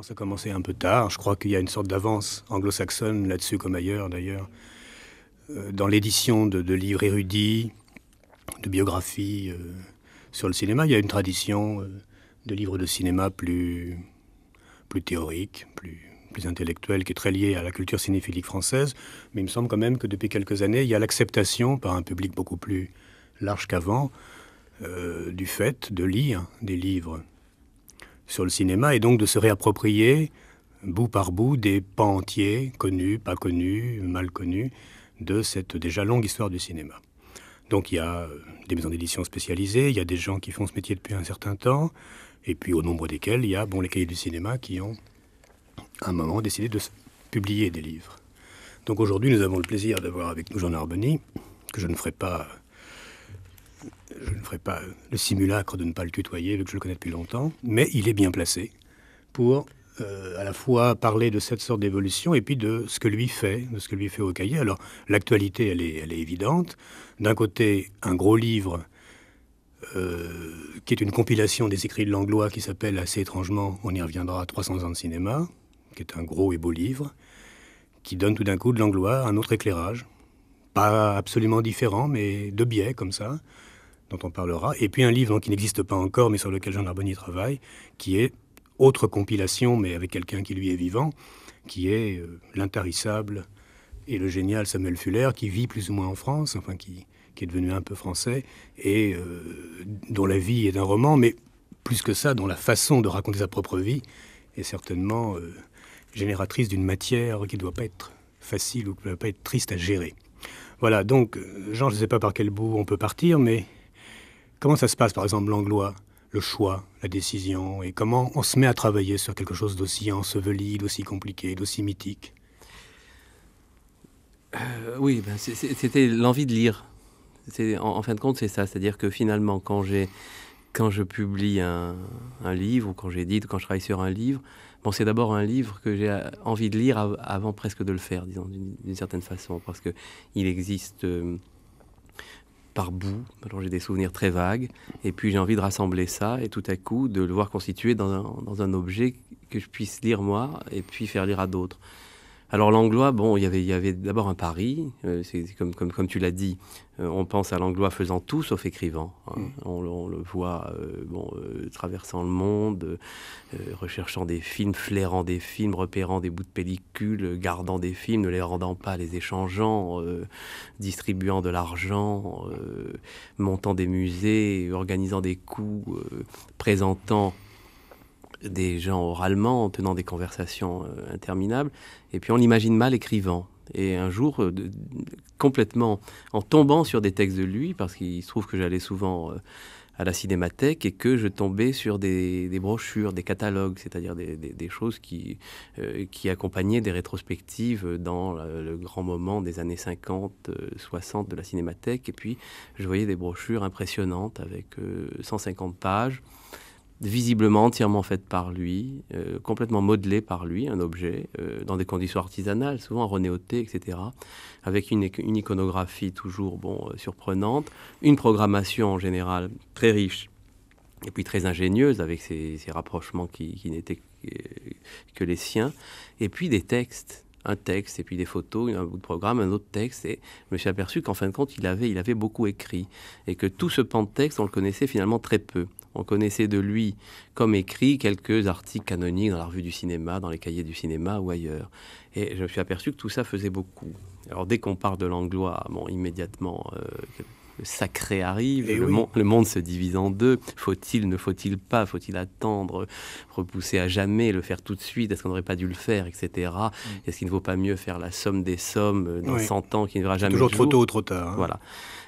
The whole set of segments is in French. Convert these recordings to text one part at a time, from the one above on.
Ça a commencé un peu tard. Je crois qu'il y a une sorte d'avance anglo-saxonne là-dessus, comme ailleurs d'ailleurs. Dans l'édition de livres érudits, de biographies sur le cinéma, il y a une tradition de livres de cinéma plus théorique, plus intellectuelle, qui est très liée à la culture cinéphilique française. Mais il me semble quand même que depuis quelques années, il y a l'acceptation par un public beaucoup plus large qu'avant du fait de lire des livres sur le cinéma et donc de se réapproprier bout par bout des pans entiers, connus, pas connus, mal connus, de cette déjà longue histoire du cinéma. Donc il y a des maisons d'édition spécialisées, il y a des gens qui font ce métier depuis un certain temps, et puis au nombre desquels il y a les cahiers du cinéma qui ont à un moment décidé de publier des livres. Donc aujourd'hui nous avons le plaisir d'avoir avec nous Jean Narboni, que je ne ferai pas le simulacre de ne pas le tutoyer, vu que je le connais depuis longtemps, mais il est bien placé pour à la fois parler de cette sorte d'évolution et puis de ce que lui fait, de ce que lui fait au cahier. Alors, l'actualité, elle est évidente. D'un côté, un gros livre qui est une compilation des écrits de Langlois qui s'appelle assez étrangement, on y reviendra, 300 ans de cinéma, qui est un gros et beau livre, qui donne tout d'un coup de Langlois un autre éclairage, pas absolument différent, mais de biais comme ça, dont on parlera. Et puis un livre qui n'existe pas encore, mais sur lequel Jean Narboni travaille, qui est autre compilation, mais avec quelqu'un qui lui est vivant, qui est l'intarissable et le génial Samuel Fuller, qui vit plus ou moins en France, enfin qui est devenu un peu français, et dont la vie est un roman, mais plus que ça, dont la façon de raconter sa propre vie est certainement génératrice d'une matière qui ne doit pas être facile ou qui ne doit pas être triste à gérer. Voilà, donc, Jean, je ne sais pas par quel bout on peut partir, mais comment ça se passe, par exemple, Langlois, le choix, la décision, et comment on se met à travailler sur quelque chose d'aussi enseveli, d'aussi compliqué, d'aussi mythique? Oui, c'était l'envie de lire. En fin de compte, c'est ça. C'est-à-dire que finalement, quand je publie un livre, ou quand j'édite, ou quand je travaille sur un livre, c'est d'abord un livre que j'ai envie de lire avant presque de le faire, disons, d'une certaine façon, parce qu'il existe par bout. Alors j'ai des souvenirs très vagues, et puis j'ai envie de rassembler ça, et tout à coup de le voir constitué dans un objet que je puisse lire moi, et puis faire lire à d'autres. Alors Langlois, il y avait d'abord un pari, c'est comme tu l'as dit, on pense à Langlois faisant tout sauf écrivant. Hein. On le voit traversant le monde, recherchant des films, flairant des films, repérant des bouts de pellicule, gardant des films, ne les rendant pas, les échangeant, distribuant de l'argent, montant des musées, organisant des coups, présentant des gens oralement, en tenant des conversations interminables, et puis on l'imagine mal écrivant. Et un jour, complètement en tombant sur des textes de lui, parce qu'il se trouve que j'allais souvent à la Cinémathèque et que je tombais sur des brochures, des catalogues, c'est-à-dire des choses qui accompagnaient des rétrospectives dans le grand moment des années 50, 60 de la Cinémathèque. Et puis, je voyais des brochures impressionnantes avec 150 pages, visiblement entièrement faite par lui, complètement modelée par lui, un objet, dans des conditions artisanales, souvent renéotées, etc., avec une iconographie toujours surprenante, une programmation en général très riche, et puis très ingénieuse, avec ces rapprochements qui n'étaient que les siens, et puis des textes. Un texte, et puis des photos, un bout de programme, un autre texte, et je me suis aperçu qu'en fin de compte, il avait beaucoup écrit, et que tout ce pan de texte, on le connaissait finalement très peu. On connaissait de lui, comme écrit, quelques articles canoniques dans la revue du cinéma, dans les cahiers du cinéma ou ailleurs. Et je me suis aperçu que tout ça faisait beaucoup. Alors dès qu'on parle de Langlois, immédiatement, le sacré arrive, le monde se divise en deux. Faut-il, ne faut-il pas, faut-il attendre, repousser à jamais, le faire tout de suite, est-ce qu'on n'aurait pas dû le faire, etc. Est-ce qu'il ne vaut pas mieux faire la somme des sommes dans 100 ans qui ne verra jamais le jour? Toujours trop tôt ou trop tard. Hein. Voilà.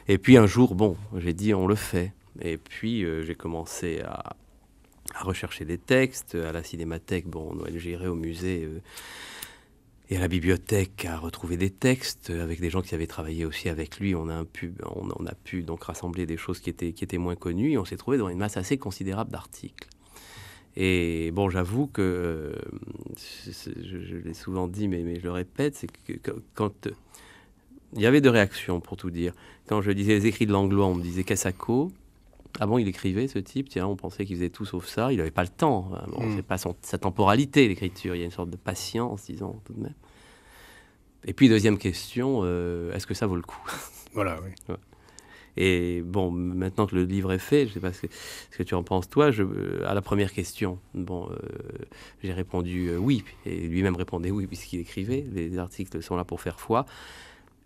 Et puis un jour, j'ai dit on le fait. Et puis, j'ai commencé à rechercher des textes. À la Cinémathèque, j'irai au musée et à la bibliothèque à retrouver des textes avec des gens qui avaient travaillé aussi avec lui. On a pu donc rassembler des choses qui étaient moins connues. Et on s'est trouvé dans une masse assez considérable d'articles. Et j'avoue que, je l'ai souvent dit, mais je le répète, c'est que quand... il y avait deux réactions, pour tout dire. Quand je disais les écrits de Langlois, on me disait Cassako. Ah bon, il écrivait, ce type? Tiens, on pensait qu'il faisait tout sauf ça. Il n'avait pas le temps. Bon, c'est pas sa temporalité, l'écriture. Il y a une sorte de patience, disons, tout de même. Et puis, deuxième question, est-ce que ça vaut le coup? Voilà, oui. Ouais. Et bon, maintenant que le livre est fait, je ne sais pas ce que tu en penses, toi, à la première question, bon, j'ai répondu oui, et lui-même répondait oui, puisqu'il écrivait. Les articles sont là pour faire foi.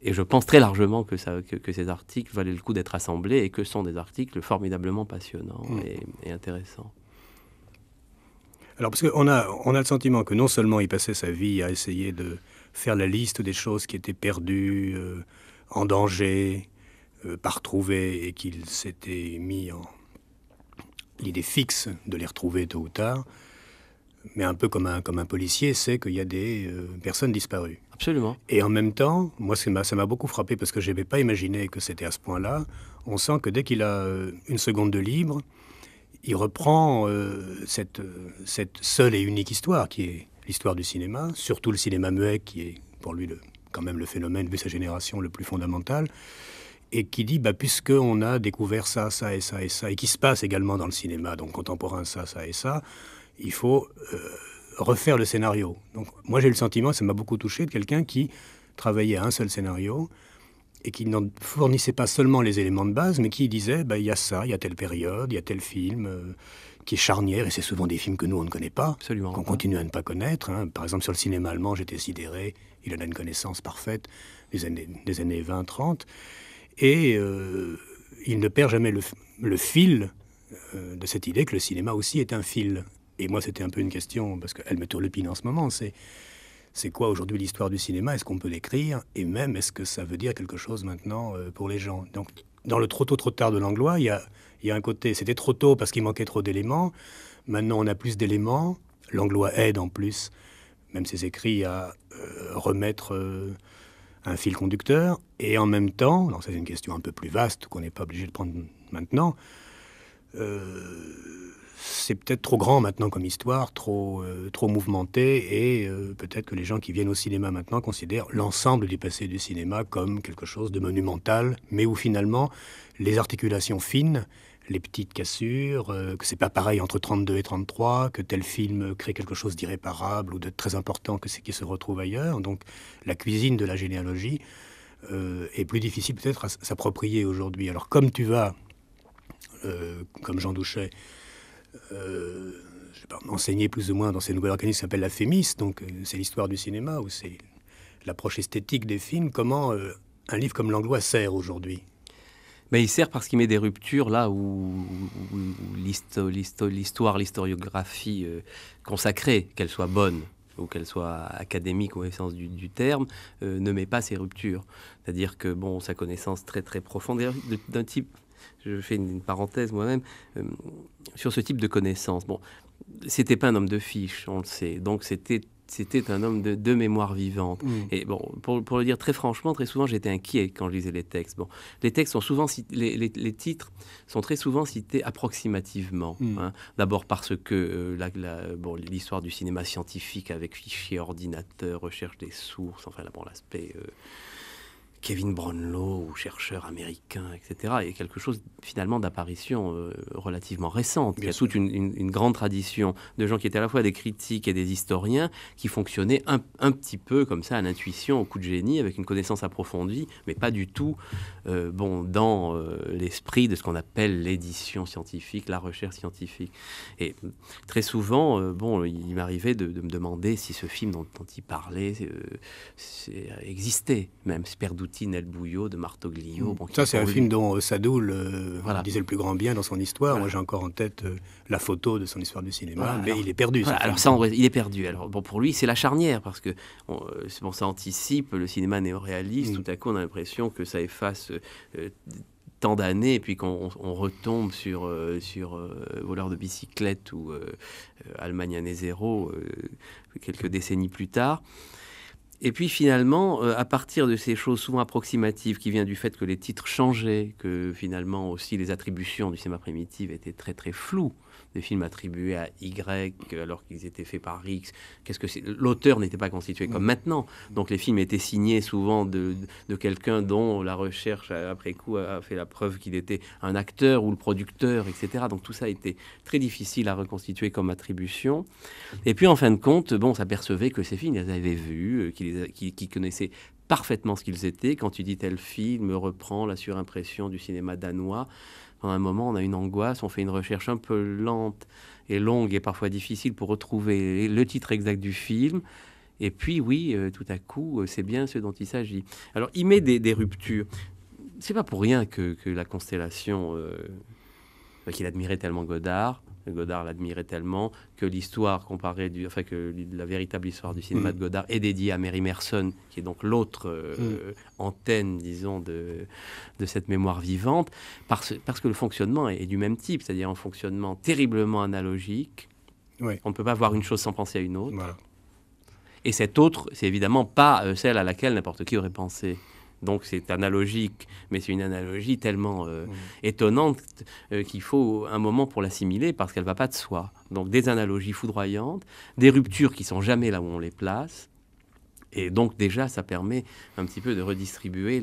Et je pense très largement que ces articles valaient le coup d'être assemblés et que sont des articles formidablement passionnants et intéressants. Alors, parce qu'on on a le sentiment que non seulement il passait sa vie à essayer de faire la liste des choses qui étaient perdues, en danger, pas retrouvées, et qu'il s'était mis en l'idée fixe de les retrouver tôt ou tard, mais un peu comme un policier sait qu'il y a des personnes disparues. Absolument. Et en même temps, moi, ça m'a beaucoup frappé parce que je n'avais pas imaginé que c'était à ce point-là. On sent que dès qu'il a une seconde de libre, il reprend cette seule et unique histoire qui est l'histoire du cinéma, surtout le cinéma muet qui est pour lui quand même le phénomène, vu sa génération, le plus fondamental, et qui dit, puisqu'on a découvert ça, ça et ça et ça, et qui se passe également dans le cinéma, donc contemporain, ça, ça et ça, il faut refaire le scénario. Donc moi j'ai eu le sentiment, ça m'a beaucoup touché, de quelqu'un qui travaillait à un seul scénario et qui n'en fournissait pas seulement les éléments de base, mais qui disait, il y a ça, il y a telle période, il y a tel film qui est charnière, et c'est souvent des films que nous on ne connaît pas, absolument, qu'on continue à ne pas connaître. Hein. Par exemple sur le cinéma allemand, j'étais sidéré, il en a une connaissance parfaite des années 20-30, et il ne perd jamais le fil de cette idée que le cinéma aussi est un fil. Et moi, c'était un peu une question, parce qu'elle me turlupine en ce moment, c'est quoi aujourd'hui l'histoire du cinéma? Est-ce qu'on peut l'écrire? Et même, est-ce que ça veut dire quelque chose maintenant pour les gens? Donc, dans le trop tôt, trop tard de Langlois, il y a un côté, c'était trop tôt parce qu'il manquait trop d'éléments. Maintenant, on a plus d'éléments. Langlois aide en plus, même ses écrits, à remettre un fil conducteur. Et en même temps, alors c'est une question un peu plus vaste qu'on n'est pas obligé de prendre maintenant, c'est peut-être trop grand maintenant comme histoire, trop mouvementé, et peut-être que les gens qui viennent au cinéma maintenant considèrent l'ensemble du passé du cinéma comme quelque chose de monumental, mais où finalement les articulations fines, les petites cassures, que c'est pas pareil entre 32 et 33, que tel film crée quelque chose d'irréparable ou de très important que c'est qui se retrouve ailleurs. Donc la cuisine de la généalogie est plus difficile peut-être à s'approprier aujourd'hui. Alors comme tu vas, comme Jean Douchet, enseigner plus ou moins dans ces nouvelles organismes qui s'appellent la Fémis, donc c'est l'histoire du cinéma, où c'est l'approche esthétique des films. Comment un livre comme Langlois sert aujourd'hui? Mais il sert parce qu'il met des ruptures là où l'histoire, l'historiographie consacrée, qu'elle soit bonne ou qu'elle soit académique au sens du terme, ne met pas ces ruptures. C'est-à-dire que bon, sa connaissance très très profonde d'un type, je fais une parenthèse moi-même, sur ce type de connaissance. Bon, c'était pas un homme de fiche, on le sait, donc c'était un homme de mémoire vivante. Et bon, pour le dire très franchement, très souvent j'étais inquiet quand je lisais les textes. Bon, les textes sont souvent les titres sont très souvent cités approximativement. Hein. D'abord parce que l'histoire du cinéma scientifique avec fichiers, ordinateur, recherche des sources, enfin l'aspect Kevin Brownlow, ou chercheur américain, etc., est quelque chose finalement d'apparition relativement récente. Il y a toute une grande tradition de gens qui étaient à la fois des critiques et des historiens qui fonctionnaient un petit peu comme ça à l'intuition, au coup de génie, avec une connaissance approfondie, mais pas du tout dans l'esprit de ce qu'on appelle l'édition scientifique, la recherche scientifique. Et très souvent, il m'arrivait de me demander si ce film dont il parlait existait, même Sperduti, Nel Bouillot de Martoglio. Bon, ça, c'est un film dont Sadoul disait le plus grand bien dans son histoire. Voilà. Moi, j'ai encore en tête la photo de son histoire du cinéma, mais il est perdu. Voilà, alors ça, il est perdu. Alors, bon, pour lui, c'est la charnière, parce que ça anticipe le cinéma néo-réaliste. Tout à coup, on a l'impression que ça efface tant d'années, et puis qu'on retombe sur Voleur de bicyclette ou Allemagne année zéro, quelques décennies plus tard. Et puis finalement, à partir de ces choses souvent approximatives qui viennent du fait que les titres changeaient, que finalement aussi les attributions du cinéma primitif étaient très très floues, des films attribués à Y alors qu'ils étaient faits par X. Qu'est-ce que c'est? L'auteur n'était pas constitué comme maintenant. Donc les films étaient signés souvent de quelqu'un dont la recherche après coup a fait la preuve qu'il était un acteur ou le producteur, etc. Donc tout ça était très difficile à reconstituer comme attribution. Et puis en fin de compte, bon, on s'apercevait que ces films, ils les avaient vus, qu'ils connaissaient parfaitement ce qu'ils étaient. Quand tu dis tel film reprend la surimpression du cinéma danois, pendant un moment, on a une angoisse, on fait une recherche un peu lente et longue et parfois difficile pour retrouver le titre exact du film. Et puis, oui, tout à coup, c'est bien ce dont il s'agit. Alors, il met des ruptures. C'est pas pour rien que la Constellation, qu'il admirait tellement Godard l'admirait tellement que l'histoire comparée que la véritable histoire du cinéma de Godard est dédiée à Mary Merson, qui est donc l'autre antenne, disons, de cette mémoire vivante, parce que le fonctionnement est du même type, c'est-à-dire un fonctionnement terriblement analogique. Oui. On ne peut pas voir une chose sans penser à une autre. Voilà. Et cette autre, c'est évidemment pas celle à laquelle n'importe qui aurait pensé. Donc c'est analogique, mais c'est une analogie tellement étonnante qu'il faut un moment pour l'assimiler parce qu'elle ne va pas de soi. Donc des analogies foudroyantes, des ruptures qui ne sont jamais là où on les place. Et donc déjà, ça permet un petit peu de redistribuer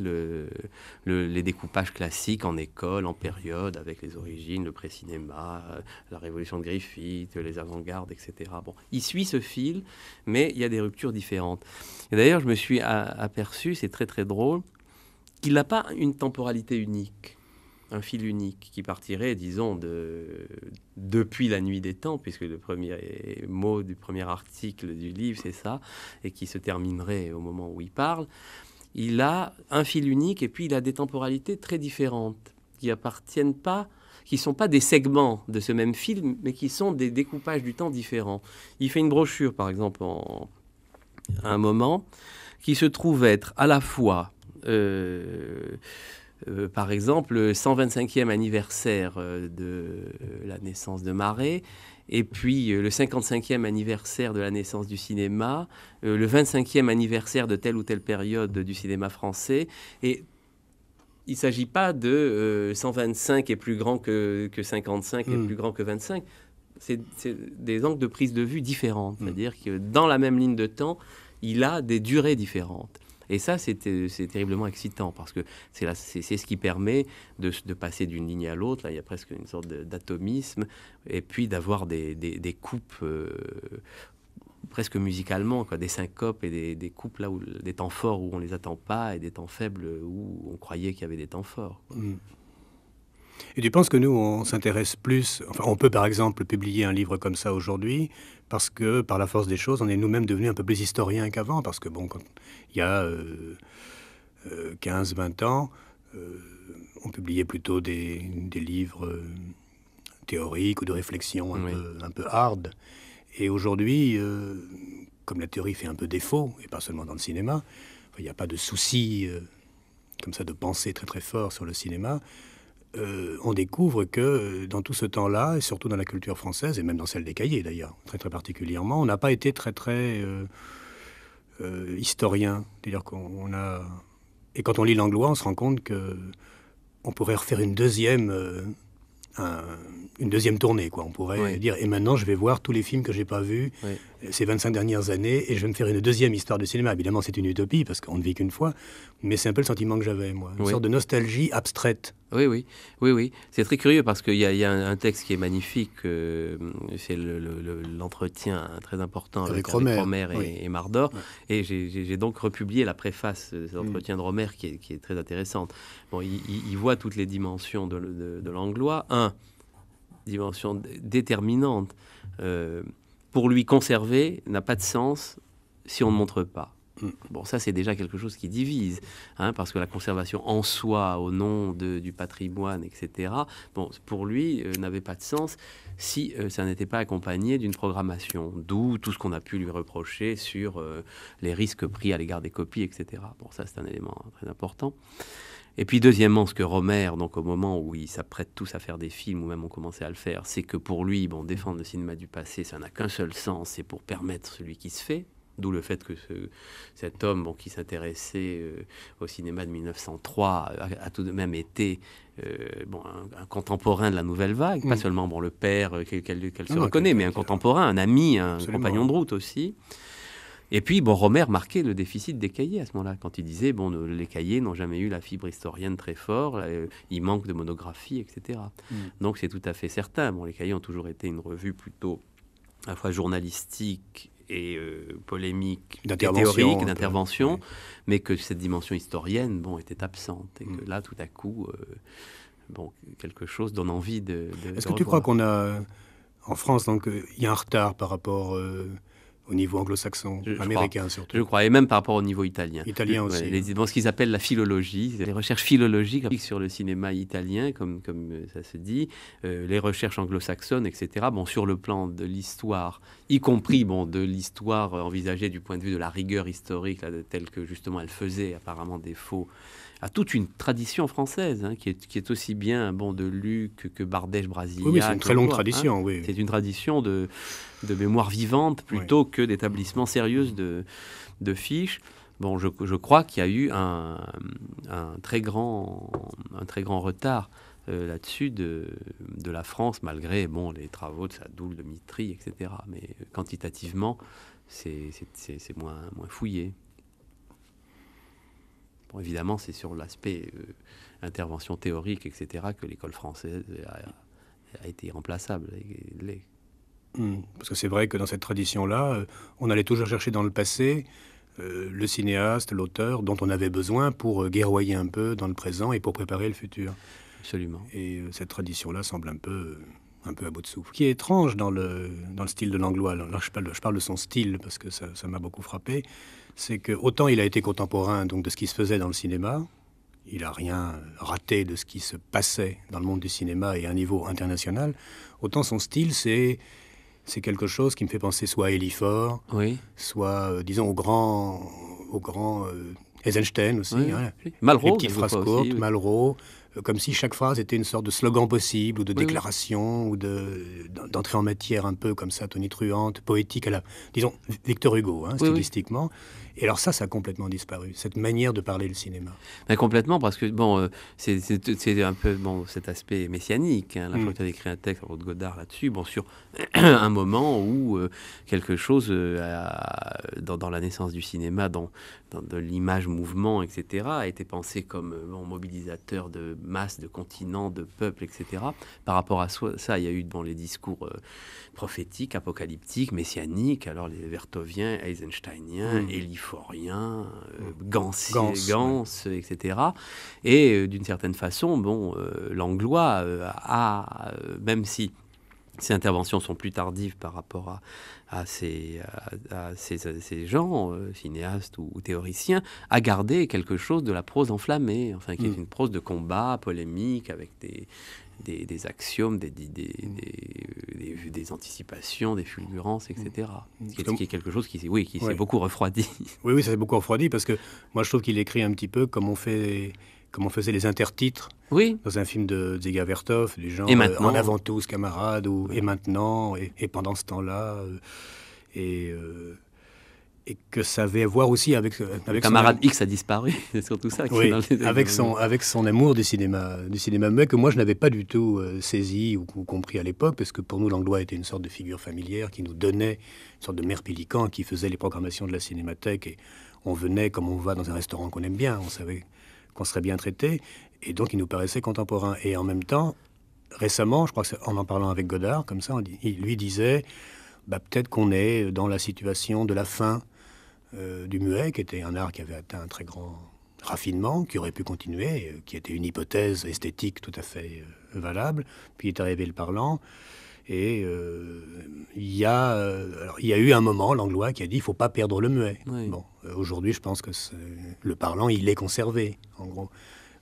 les découpages classiques en école, en période, avec les origines, le pré-cinéma, la révolution de Griffith, les avant-gardes, etc. Bon, il suit ce fil, mais il y a des ruptures différentes. Et d'ailleurs, je me suis aperçu, c'est très très drôle, qu'il n'a pas une temporalité unique, un fil unique qui partirait, disons, depuis la nuit des temps, puisque le premier mot du premier article du livre, c'est ça, et qui se terminerait au moment où il parle. Il a un fil unique et puis il a des temporalités très différentes, qui appartiennent pas, qui ne sont pas des segments de ce même film, mais qui sont des découpages du temps différents. Il fait une brochure, par exemple, à un moment, qui se trouve être à la fois... par exemple, le 125e anniversaire de la naissance de Marais, et puis le 55e anniversaire de la naissance du cinéma, le 25e anniversaire de telle ou telle période du cinéma français. Et il ne s'agit pas de 125 est plus grand que 55 est plus grand que 25. C'est des angles de prise de vue différents. C'est-à-dire que dans la même ligne de temps, il a des durées différentes. Et ça, c'est terriblement excitant parce que c'est ce qui permet de passer d'une ligne à l'autre. Là, il y a presque une sorte d'atomisme et puis d'avoir des coupes presque musicalement, quoi, des syncopes et des coupes là où des temps forts où on les attend pas et des temps faibles où on croyait qu'il y avait des temps forts. Et tu penses que nous, on s'intéresse plus... Enfin, on peut, par exemple, publier un livre comme ça aujourd'hui parce que, par la force des choses, on est nous-mêmes devenus un peu plus historiens qu'avant. Parce que, bon, quand il y a 15-20 ans, on publiait plutôt des livres théoriques ou de réflexion un peu hard. Et aujourd'hui, comme la théorie fait un peu défaut, et pas seulement dans le cinéma, il n'y a pas de souci comme ça de penser très très fort sur le cinéma. On découvre que dans tout ce temps-là, et surtout dans la culture française, et même dans celle des cahiers d'ailleurs, très très particulièrement, on n'a pas été très très historien. C'est-à-dire qu'on a... Et quand on lit Langlois, on se rend compte qu'on pourrait refaire une deuxième tournée, quoi. On pourrait dire, et maintenant je vais voir tous les films que j'ai pas vus ces 25 dernières années, et je vais me faire une deuxième histoire de cinéma. Évidemment, c'est une utopie, parce qu'on ne vit qu'une fois, mais c'est un peu le sentiment que j'avais, moi. Une sorte de nostalgie abstraite. Oui. C'est très curieux, parce qu'il y a un texte qui est magnifique, c'est l'entretien très important avec Romer et Mardor, et j'ai donc republié la préface de cet entretien de Romer, qui est très intéressante. Bon, il voit toutes les dimensions de Langlois. Dimension déterminante. Pour lui, conserver n'a pas de sens si on ne montre pas. Bon, ça, c'est déjà quelque chose qui divise, parce que la conservation en soi, au nom du patrimoine, etc., bon, pour lui, n'avait pas de sens si ça n'était pas accompagné d'une programmation. D'où tout ce qu'on a pu lui reprocher sur les risques pris à l'égard des copies, etc. Bon, ça, c'est un élément très important. Et puis deuxièmement, ce que Romer, donc au moment où ils s'apprêtent tous à faire des films, ou même ont commencé à le faire, c'est que pour lui, bon, défendre le cinéma du passé, ça n'a qu'un seul sens, c'est pour permettre celui qui se fait. D'où le fait que cet homme qui s'intéressait au cinéma de 1903 a tout de même été un contemporain de la Nouvelle Vague, pas seulement le père qu'elle se reconnaît, mais un contemporain, un ami, un compagnon de route aussi. Et puis, Romer marquait le déficit des cahiers à ce moment-là, quand il disait, les cahiers n'ont jamais eu la fibre historienne très forte, il manque de monographie, etc. Donc, c'est tout à fait certain. Les cahiers ont toujours été une revue plutôt à la fois journalistique et polémique, et théorique, d'intervention, mais que cette dimension historienne, était absente. Et que là, tout à coup, quelque chose donne envie de Est-ce que tu crois qu'on a, en France, donc, il y a un retard par rapport au niveau anglo-saxon, américain surtout? Je crois, et même par rapport au niveau italien. Italien aussi. Ce qu'ils appellent la philologie, les recherches philologiques sur le cinéma italien, comme ça se dit, les recherches anglo-saxonnes, etc. Sur le plan de l'histoire, y compris de l'histoire envisagée du point de vue de la rigueur historique, telle que justement elle faisait apparemment défaut à toute une tradition française, qui est aussi bien de Luc que Bardèche Brasilia. Oui, c'est une très longue tradition. Oui. C'est une tradition de mémoire vivante plutôt que d'établissement sérieux de fiches. Je crois qu'il y a eu un très grand retard là-dessus de la France, malgré les travaux de Sadoul, de Mitry, etc. Mais quantitativement, c'est moins fouillé. Évidemment, c'est sur l'aspect intervention théorique, etc., que l'école française a été irremplaçable. Parce que c'est vrai que dans cette tradition-là, on allait toujours chercher dans le passé le cinéaste, l'auteur dont on avait besoin pour guerroyer un peu dans le présent et pour préparer le futur. Absolument. Et cette tradition-là semble un peu à bout de souffle. Ce qui est étrange dans le style de Langlois, là je parle de son style parce que ça m'a beaucoup frappé, c'est que autant il a été contemporain donc de ce qui se faisait dans le cinéma, il n'a rien raté de ce qui se passait dans le monde du cinéma et à un niveau international, autant son style c'est quelque chose qui me fait penser soit à Élie Faure, soit disons au grand Eisenstein aussi, Malraux, les petites phrases courtes, aussi, Malraux, comme si chaque phrase était une sorte de slogan possible ou de déclaration ou d'entrée en matière un peu comme ça, tonitruante, poétique à la, disons, Victor Hugo, stylistiquement. Et alors ça a complètement disparu, cette manière de parler le cinéma. Mais complètement, parce que c'est un peu cet aspect messianique. La fois que tu as écrit un texte de Godard là-dessus, sur un moment où quelque chose dans la naissance du cinéma, dans de l'image, mouvement, etc., a été pensé comme mobilisateur de masse, de continents, de peuples, etc. Par rapport à ça, il y a eu les discours prophétiques, apocalyptiques, messianiques, alors les Vertoviens, Eisensteiniens, Éliforiens, Gans, etc. Et d'une certaine façon, Langlois a, même si ces interventions sont plus tardives par rapport à ces gens, cinéastes ou théoriciens, a gardé quelque chose de la prose enflammée, qui est une prose de combat, polémique, avec des axiomes, des anticipations, des fulgurances, etc. Qui est quelque chose qui s'est beaucoup refroidi. Oui, ça s'est beaucoup refroidi, parce que moi je trouve qu'il écrit un petit peu comme on faisait les intertitres dans un film de Dziga Vertov, du genre En avant tous, camarades, ou Et maintenant, et pendant ce temps-là, et que ça avait à voir aussi avec Camarade X a disparu, c'est surtout ça. Avec son amour du cinéma muet, que moi je n'avais pas du tout saisi ou compris à l'époque, parce que pour nous Langlois était une sorte de figure familière qui nous donnait une sorte de mère Pélican qui faisait les programmations de la Cinémathèque, et on venait comme on va dans un restaurant qu'on aime bien, on savait qu'on serait bien traité, et donc il nous paraissait contemporain. Et en même temps, récemment, je crois qu'en parlant avec Godard, comme ça, il lui disait peut-être qu'on est dans la situation de la fin du muet, qui était un art qui avait atteint un très grand raffinement, qui aurait pu continuer, qui était une hypothèse esthétique tout à fait valable. Puis est arrivé le parlant, et il y a eu un moment, Langlois, qui a dit il ne faut pas perdre le muet. Aujourd'hui, je pense que le parlant, il est conservé, en gros.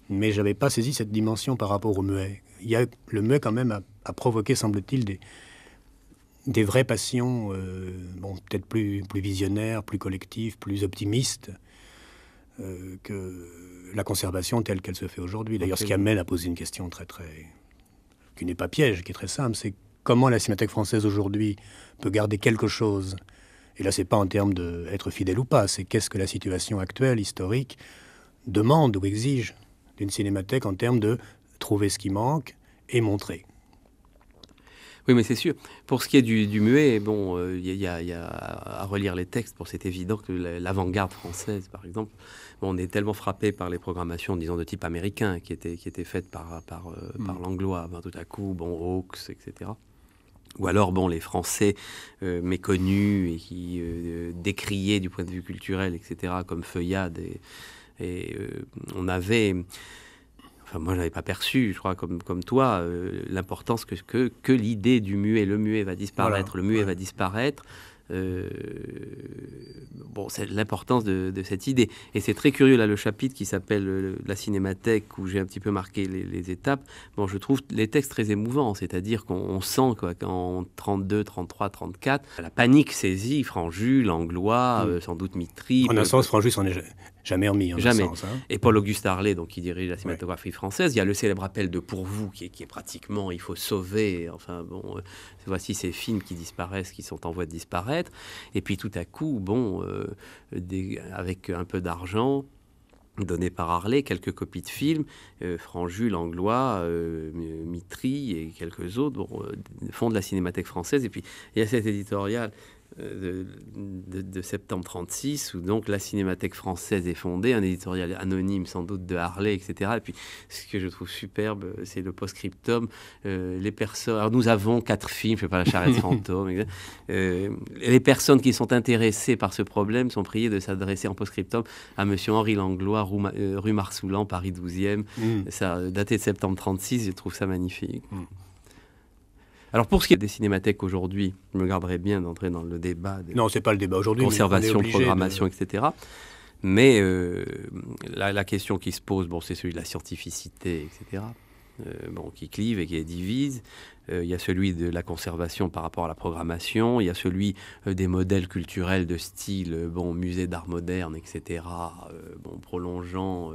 Mais je n'avais pas saisi cette dimension par rapport au muet. Le muet, quand même, a provoqué, semble-t-il, des vraies passions, peut-être plus visionnaires, plus collectives, plus optimistes que la conservation telle qu'elle se fait aujourd'hui. D'ailleurs, ce qui amène à poser une question qui n'est pas piège, qui est très simple, c'est comment la Cinémathèque française aujourd'hui peut garder quelque chose Et là, c'est pas en termes d'être fidèle ou pas, c'est qu'est-ce que la situation actuelle, historique, demande ou exige d'une cinémathèque en termes de trouver ce qui manque et montrer. Oui, mais c'est sûr. Pour ce qui est du muet, bon, il y a à relire les textes. Bon, c'est évident que l'avant-garde française, par exemple, bon, on est tellement frappé par les programmations, disons, de type américain, qui étaient faites par l'anglois. Ben, tout à coup, bon, Hawks, etc. Ou alors, bon, les Français méconnus et qui décriaient du point de vue culturel, etc., comme Feuillade. Et on avait... Enfin, moi, je n'avais pas perçu, je crois, comme toi, l'importance que l'idée du muet. Le muet va disparaître, Voilà, le muet ouais. va disparaître. Bon, c'est l'importance de cette idée. Et c'est très curieux, là, le chapitre qui s'appelle La Cinémathèque, où j'ai un petit peu marqué les étapes. Bon, je trouve les textes très émouvants, c'est-à-dire qu'on sent qu'en 32, 33, 34, la panique saisit Franju, Langlois, sans doute Mitry. En un sens, Franju s'en est jamais remis, en Jamais. un sens. Hein. Et Paul-Auguste Harlay, donc, qui dirige la cinématographie française, il y a le célèbre appel de Pour vous, qui est pratiquement, il faut sauver, enfin bon, voici ces films qui disparaissent, qui sont en voie de disparaître. Et puis tout à coup, bon, avec un peu d'argent donné par Harlay, quelques copies de films, Franju, Langlois, Mitry et quelques autres font de la Cinémathèque française. Et puis il y a cet éditorial de septembre 36, où donc la Cinémathèque française est fondée, un éditorial anonyme sans doute de Harlay, etc. Et puis ce que je trouve superbe, c'est le post-scriptum. Les personnes, alors nous avons 4 films, je ne sais pas, La Charrette fantôme. Les personnes qui sont intéressées par ce problème sont priées de s'adresser en post-scriptum à Monsieur Henri Langlois, rue Marsoulan, Paris 12e. Ça daté de septembre 36, je trouve ça magnifique. Alors pour ce qui est des cinémathèques aujourd'hui, je me garderais bien d'entrer dans le débat de non, c'est pas le débat aujourd'hui. Conservation, programmation, etc. Mais la question qui se pose, bon, c'est celui de la scientificité, etc. Bon, qui clive et qui divise. Il y a celui de la conservation par rapport à la programmation. Il y a celui des modèles culturels de style, bon, musée d'art moderne, etc. Bon, prolongeant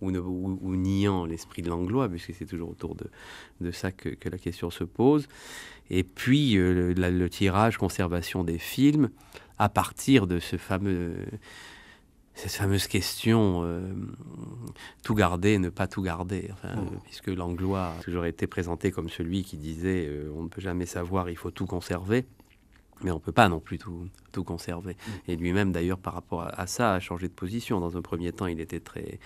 ou niant l'esprit de Langlois, puisque c'est toujours autour de ça que la question se pose. Et puis le tirage, conservation des films, à partir de cette fameuse question, tout garder, ne pas tout garder, puisque Langlois a toujours été présenté comme celui qui disait on ne peut jamais savoir, il faut tout conserver, mais on ne peut pas non plus tout conserver. Et lui-même, d'ailleurs, par rapport à ça, a changé de position. Dans un premier temps, il était très,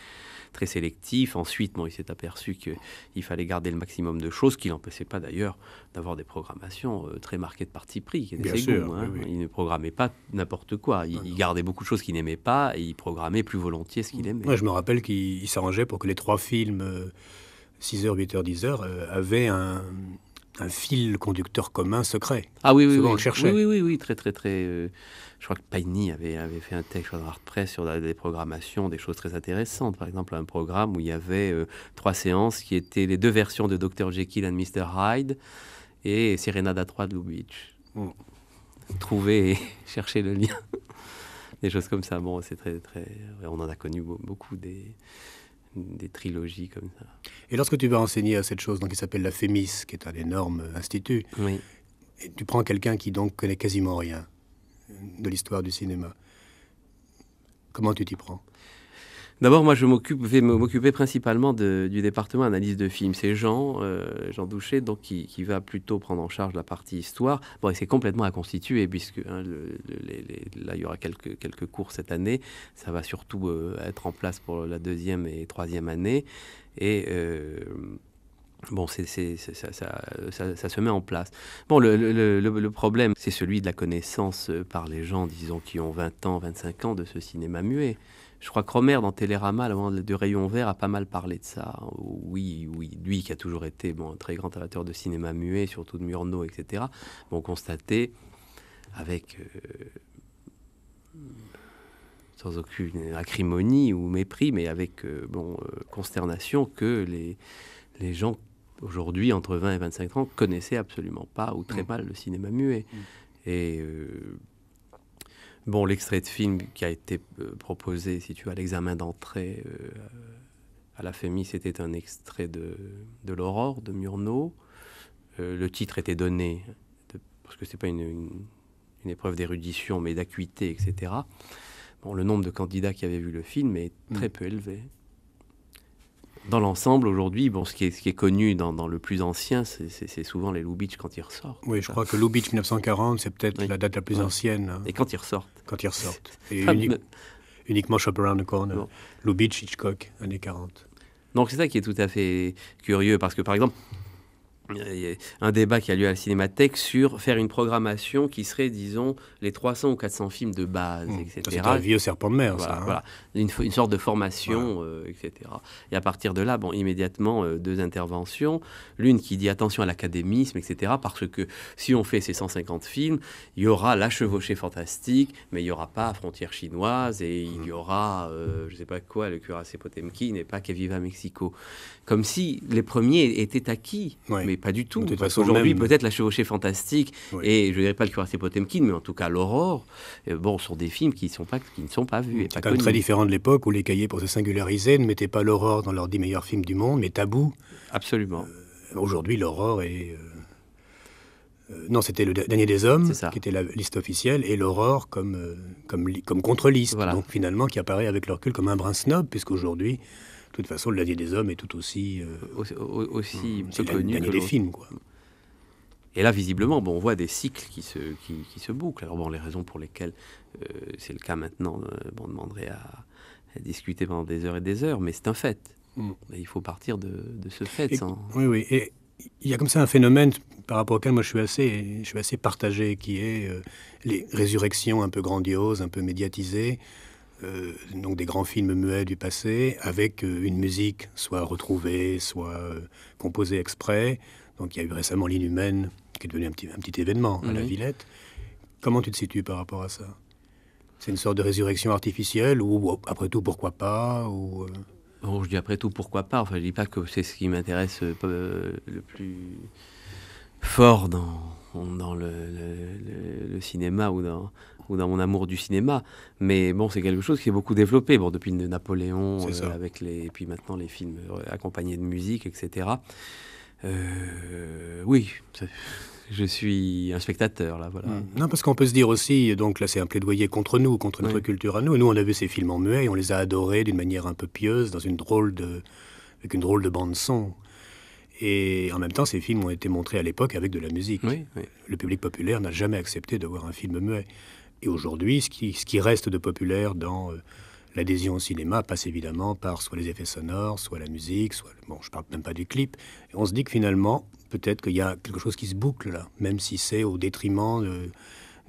très sélectif. Ensuite, bon, il s'est aperçu qu'il fallait garder le maximum de choses, qui n'empêchait pas d'ailleurs d'avoir des programmations très marquées de parti pris, qui étaient ses goûts. Hein. Oui. Il ne programmait pas n'importe quoi. Il gardait beaucoup de choses qu'il n'aimait pas et il programmait plus volontiers ce qu'il aimait. Moi, je me rappelle qu'il s'arrangeait pour que les 3 films, 6h, 8h, 10h, avaient un fil conducteur commun secret. Ah oui, oui, souvent oui. On le cherchait. Oui, très, très, très... je crois que Paigny avait fait un texte dans Art Press sur des programmations, des choses très intéressantes. Par exemple, un programme où il y avait 3 séances qui étaient les 2 versions de Dr. Jekyll and Mr. Hyde et Serenade à 3 de Lubitsch. Trouver et chercher le lien. Des choses comme ça. Bon, c'est très, très... On en a connu beaucoup des trilogies comme ça. Et lorsque tu vas enseigner à cette chose donc, qui s'appelle la FEMIS, qui est un énorme institut, oui. Et tu prends quelqu'un qui donc connaît quasiment rien de l'histoire du cinéma, comment tu t'y prends? D'abord, moi, je vais m'occuper principalement du département analyse de films. C'est Jean Douchet, donc, qui va plutôt prendre en charge la partie histoire. Bon, et c'est complètement à constituer, puisque là, il y aura quelques cours cette année. Ça va surtout être en place pour la 2e et 3e année. Et... bon, ça se met en place. Bon, le problème, c'est celui de la connaissance par les gens, disons, qui ont 20 ans, 25 ans de ce cinéma muet. Je crois que Romer, dans Télérama, de Rayon Vert, a pas mal parlé de ça. Oui, lui qui a toujours été un très grand amateur de cinéma muet, surtout de Murnau, etc., constaté avec... sans aucune acrimonie ou mépris, mais avec consternation, que les gens aujourd'hui, entre 20 et 25 ans, connaissaient absolument pas ou très mal le cinéma muet. Et l'extrait de film qui a été proposé, si tu veux, à l'examen d'entrée à la FEMI, c'était un extrait de l'Aurore de Murnau. Le titre était donné, parce que c'est pas une une épreuve d'érudition, mais d'acuité, etc. Bon, le nombre de candidats qui avaient vu le film est très peu élevé. Dans l'ensemble, aujourd'hui, bon, ce qui est connu dans le plus ancien, c'est souvent les Lubitsch quand ils ressortent. Oui, je crois que Lubitsch 1940, c'est peut-être la date la plus ancienne. Hein. Et quand ils ressortent. Quand ils ressortent. Et uniquement Shop Around the Corner. Bon. Lubitsch, Hitchcock, années 40. Donc c'est ça qui est tout à fait curieux, parce que par exemple, il y a un débat qui a lieu à la Cinémathèque sur faire une programmation qui serait, disons, les 300 ou 400 films de base, etc. C'est un vieux serpent de mer, voilà, ça. Hein. Voilà. Une sorte de formation, etc. Et à partir de là, bon, immédiatement, deux interventions. L'une qui dit attention à l'académisme, etc. Parce que si on fait ces 150 films, il y aura La Chevauchée fantastique, mais il n'y aura pas Frontière chinoise, et il y aura, je ne sais pas quoi, Le Cuirassé Potemkin, et pas Que Viva Mexico. Comme si les premiers étaient acquis, mais pas du tout. Aujourd'hui, peut-être La Chevauchée fantastique et je ne dirais pas Le Cuirassé Potemkin, mais en tout cas L'Aurore, bon, sont des films qui ne sont pas vus. C'est quand même très différent de l'époque où les cahiers, pour se singulariser, ne mettaient pas l'Aurore dans leurs 10 meilleurs films du monde, mais Tabou. Absolument. Aujourd'hui, l'Aurore est... non, c'était Le Dernier des Hommes, qui était la liste officielle, et l'Aurore comme contre-liste. Voilà. Donc finalement, qui apparaît avec le recul comme un brin snob, puisqu'aujourd'hui... De toute façon, Le Dernier des Hommes est tout aussi peu connu que des films, quoi. Et là, visiblement, bon, on voit des cycles qui se bouclent. Alors bon, les raisons pour lesquelles c'est le cas maintenant, on demanderait à discuter pendant des heures et des heures, mais c'est un fait. Et il faut partir de ce fait. Oui. Et il y a comme ça un phénomène par rapport auquel moi je suis assez partagé, qui est les résurrections un peu grandioses, un peu médiatisées. Donc des grands films muets du passé avec une musique soit retrouvée, soit composée exprès. Donc il y a eu récemment L'Inhumaine, qui est devenu un petit événement à la Villette. Comment tu te situes par rapport à ça? C'est une sorte de résurrection artificielle ou après tout pourquoi pas ou Bon, je dis après tout pourquoi pas. Enfin, je dis pas que c'est ce qui m'intéresse le plus fort dans le cinéma ou dans mon amour du cinéma, mais bon, c'est quelque chose qui est beaucoup développé, bon, depuis Napoléon, et puis maintenant les films accompagnés de musique, etc. Oui, je suis un spectateur, là, voilà. Non, parce qu'on peut se dire aussi, donc là c'est un plaidoyer contre nous, contre notre culture à nous. Nous, on a vu ces films en muet et on les a adorés d'une manière un peu pieuse, avec une drôle de bande-son. Et en même temps, ces films ont été montrés à l'époque avec de la musique. Le public populaire n'a jamais accepté de voir un film muet. Et aujourd'hui, ce qui reste de populaire dans l'adhésion au cinéma passe évidemment par soit les effets sonores, soit la musique, soit... Bon, je parle même pas du clip. Et on se dit que finalement, peut-être qu'il y a quelque chose qui se boucle là, même si c'est au détriment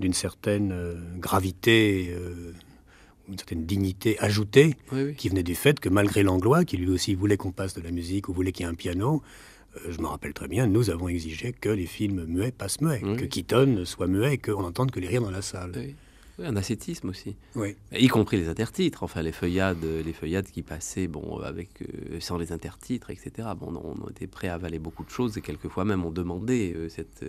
d'une certaine gravité, une certaine dignité ajoutée, qui venait du fait que malgré Langlois, qui lui aussi voulait qu'on passe de la musique ou voulait qu'il y ait un piano... je me rappelle très bien, nous avons exigé que les films muets passent muets, que Keaton soit muet et qu'on n'entende que les rires dans la salle. Oui, un ascétisme aussi. Y compris les intertitres, enfin les feuillades qui passaient, bon, sans les intertitres, etc. Bon, on était prêt à avaler beaucoup de choses et quelquefois même on demandait cette...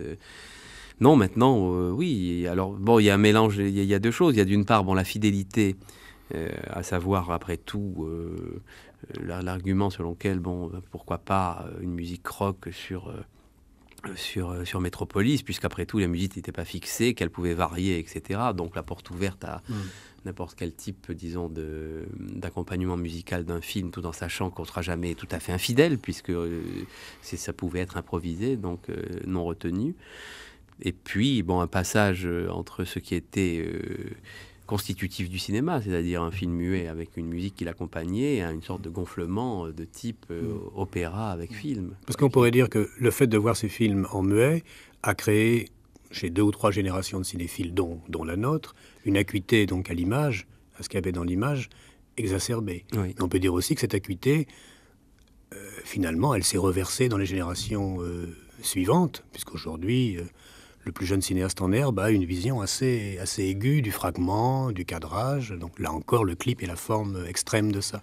Non, maintenant, oui. Alors, bon, il y a un mélange, il y a deux choses. Il y a d'une part, bon, la fidélité, à savoir, après tout... l'argument selon lequel, bon, pourquoi pas une musique rock sur Métropolis, puisqu'après tout, la musique n'était pas fixée, qu'elle pouvait varier, etc. Donc, la porte ouverte à n'importe quel type, disons, d'accompagnement musical d'un film, tout en sachant qu'on ne sera jamais tout à fait infidèle, puisque ça pouvait être improvisé, donc non retenu. Et puis, bon, un passage entre ce qui était... constitutif du cinéma, c'est-à-dire un film muet avec une musique qui l'accompagnait, et une sorte de gonflement de type opéra avec film. Parce qu'on pourrait dire que le fait de voir ces films en muet a créé, chez 2 ou 3 générations de cinéphiles, dont la nôtre, une acuité donc à l'image, à ce qu'il y avait dans l'image, exacerbée. Et on peut dire aussi que cette acuité, finalement, elle s'est reversée dans les générations suivantes, puisqu'aujourd'hui... le plus jeune cinéaste en herbe a une vision assez aiguë du fragment, du cadrage. Donc là encore, le clip est la forme extrême de ça.